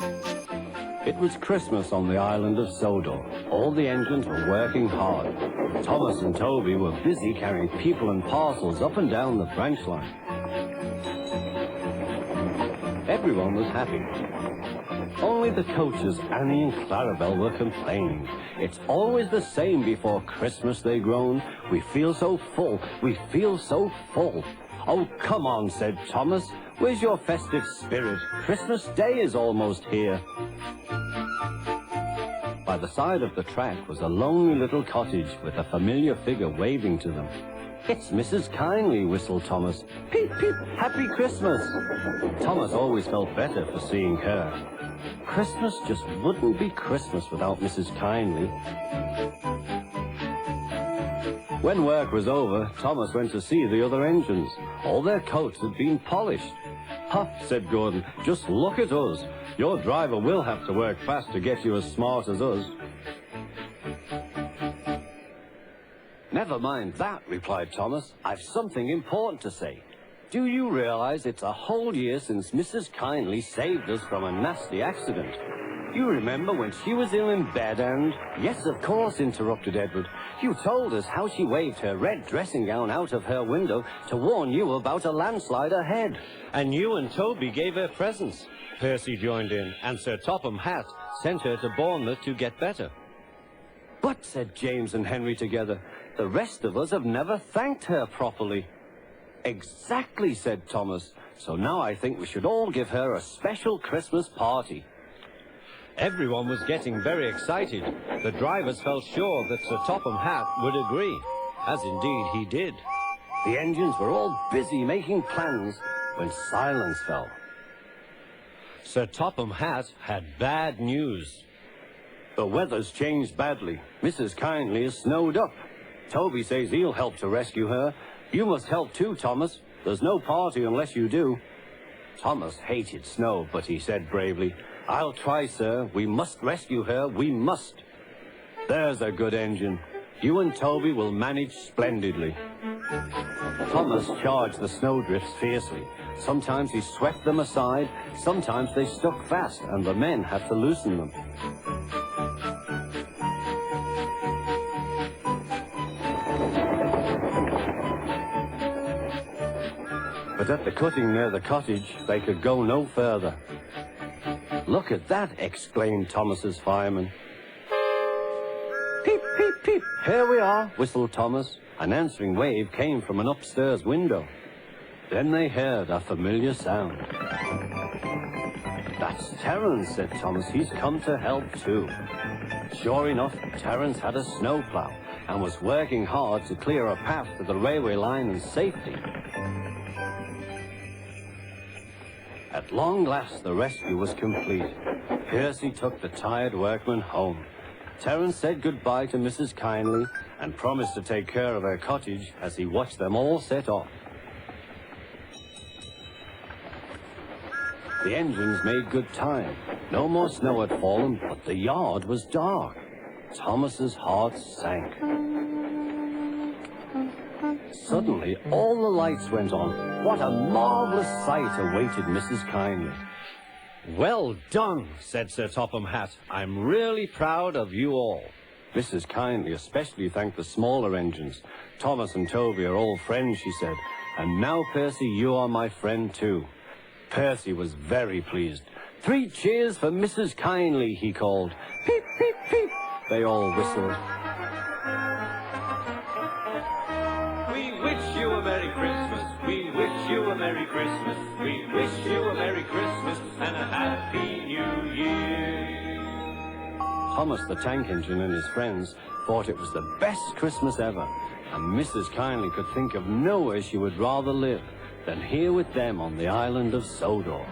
It was Christmas on the island of Sodor. All the engines were working hard. Thomas and Toby were busy carrying people and parcels up and down the branch line. Everyone was happy. Only the coaches, Annie and Clarabelle, were complaining. It's always the same before Christmas, they groaned. We feel so full, we feel so full. Oh, come on, said Thomas. Where's your festive spirit? Christmas Day is almost here. By the side of the track was a lonely little cottage with a familiar figure waving to them. It's Mrs. Kindly, whistled Thomas. Peep, peep, Happy Christmas! Thomas always felt better for seeing her. Christmas just wouldn't be Christmas without Mrs. Kindly. When work was over, Thomas went to see the other engines. All their coats had been polished. "Huh," said Gordon, "just look at us. Your driver will have to work fast to get you as smart as us." "Never mind that," replied Thomas. "I've something important to say. Do you realize it's a whole year since Mrs. Kindly saved us from a nasty accident? You remember when she was ill in bed and—" "Yes, of course," interrupted Edward. "You told us how she waved her red dressing gown out of her window to warn you about a landslide ahead. And you and Toby gave her presents," Percy joined in, "and Sir Topham Hatt sent her to Bournemouth to get better." "But," said James and Henry together, "the rest of us have never thanked her properly." "Exactly," said Thomas. "So now I think we should all give her a special Christmas party." Everyone was getting very excited. The drivers felt sure that Sir Topham Hatt would agree, as indeed he did. The engines were all busy making plans when silence fell. Sir Topham Hatt had bad news. "The weather's changed badly. Mrs. Kindly is snowed up. Toby says he'll help to rescue her. You must help too, Thomas. There's no party unless you do." Thomas hated snow, but he said bravely, "I'll try, sir. We must rescue her. We must." "There's a good engine. You and Toby will manage splendidly." Thomas charged the snowdrifts fiercely. Sometimes he swept them aside, sometimes they stuck fast, and the men had to loosen them. But at the cutting near the cottage, they could go no further. "Look at that!" exclaimed Thomas's fireman. "Peep, peep, peep! Here we are!" whistled Thomas. An answering wave came from an upstairs window. Then they heard a familiar sound. "That's Terence," said Thomas. "He's come to help too." Sure enough, Terence had a snowplow and was working hard to clear a path to the railway line in safety. At long last, the rescue was complete. Percy took the tired workmen home. Terence said goodbye to Mrs. Kindly and promised to take care of her cottage as he watched them all set off. The engines made good time. No more snow had fallen, but the yard was dark. Thomas's heart sank. Suddenly, all the lights went on. What a marvelous sight awaited Mrs. Kindly. "Well done," said Sir Topham Hatt. "I'm really proud of you all." Mrs. Kindly especially thanked the smaller engines. "Thomas and Toby are all friends," she said. "And now, Percy, you are my friend too." Percy was very pleased. "3 cheers for Mrs. Kindly," he called. "Peep, peep, peep!" They all whistled. We wish you a Merry Christmas. We wish you a Merry Christmas. We wish you a Merry Christmas and a Happy New Year. Thomas the tank engine and his friends thought it was the best Christmas ever, and Mrs. Kindly could think of nowhere she would rather live than here with them on the island of Sodor.